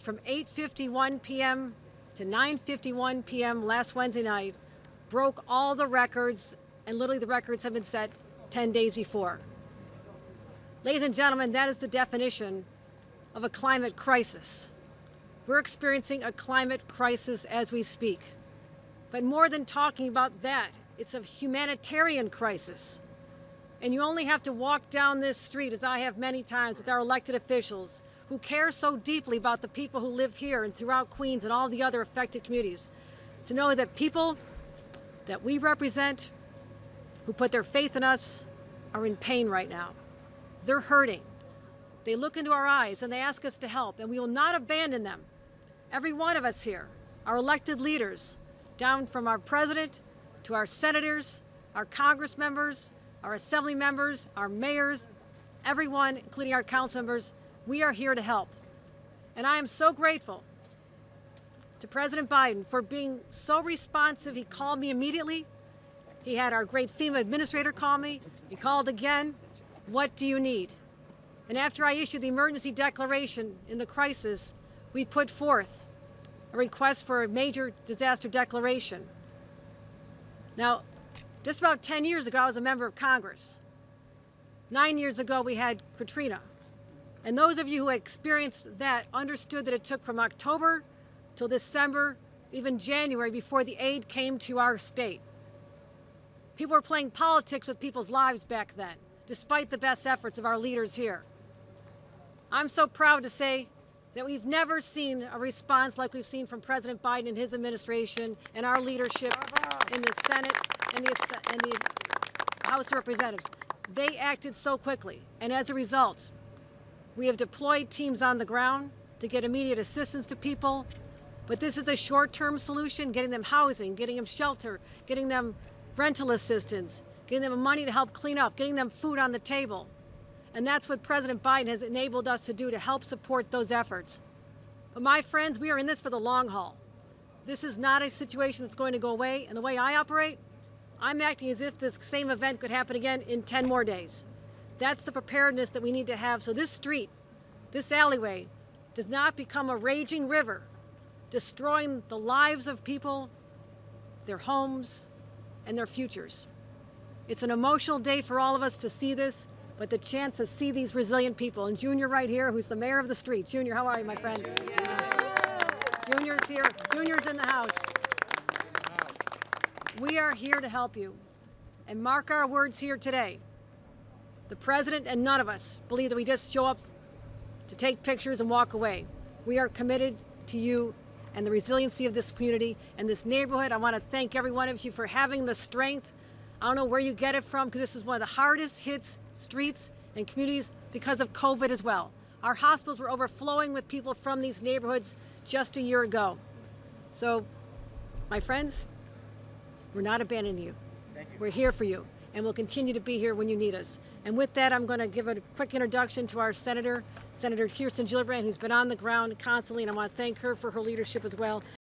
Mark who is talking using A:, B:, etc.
A: From 8:51 p.m. to 9:51 p.m. last Wednesday night broke all the records, and literally the records have been set 10 days before. Ladies and gentlemen, that is the definition of a climate crisis. We're experiencing a climate crisis as we speak. But more than talking about that, it's a humanitarian crisis. And you only have to walk down this street, as I have many times, with our elected officials who care so deeply about the people who live here and throughout Queens and all the other affected communities, to know that people that we represent, who put their faith in us, are in pain right now. They're hurting. They look into our eyes and they ask us to help, and we will not abandon them. Every one of us here, our elected leaders, down from our president to our senators, our Congress members, our assembly members, our mayors, everyone, including our council members, we are here to help. And I am so grateful to President Biden for being so responsive. He called me immediately. He had our great FEMA administrator call me. He called again. What do you need? And after I issued the emergency declaration in the crisis, we put forth a request for a major disaster declaration. Now, just about 10 years ago, I was a member of Congress. 9 years ago, we had Katrina. And those of you who experienced that understood that it took from October till December, even January, before the aid came to our state. People were playing politics with people's lives back then, despite the best efforts of our leaders here. I'm so proud to say that we've never seen a response like we've seen from President Biden and his administration and our leadership in the Senate and the House of Representatives. They acted so quickly, and as a result, we have deployed teams on the ground to get immediate assistance to people, but this is a short-term solution, getting them housing, getting them shelter, getting them rental assistance, getting them money to help clean up, getting them food on the table. And that's what President Biden has enabled us to do to help support those efforts. But my friends, we are in this for the long haul. This is not a situation that's going to go away, and the way I operate, I'm acting as if this same event could happen again in 10 more days. That's the preparedness that we need to have so this street, this alleyway, does not become a raging river, destroying the lives of people, their homes, and their futures. It's an emotional day for all of us to see this, but the chance to see these resilient people. And Junior right here, who's the mayor of the street. Junior, how are you, my friend? Junior's here. Junior's in the house. We are here to help you. And mark our words here today. The president and none of us believe that we just show up to take pictures and walk away. We are committed to you and the resiliency of this community and this neighborhood. I want to thank every one of you for having the strength. I don't know where you get it from, because this is one of the hardest hit streets and communities because of COVID as well. Our hospitals were overflowing with people from these neighborhoods just a year ago. So, my friends, we're not abandoning you. We're here for you, and we'll continue to be here when you need us. And with that, I'm going to give a quick introduction to our Senator Kirsten Gillibrand, who's been on the ground constantly, and I want to thank her for her leadership as well.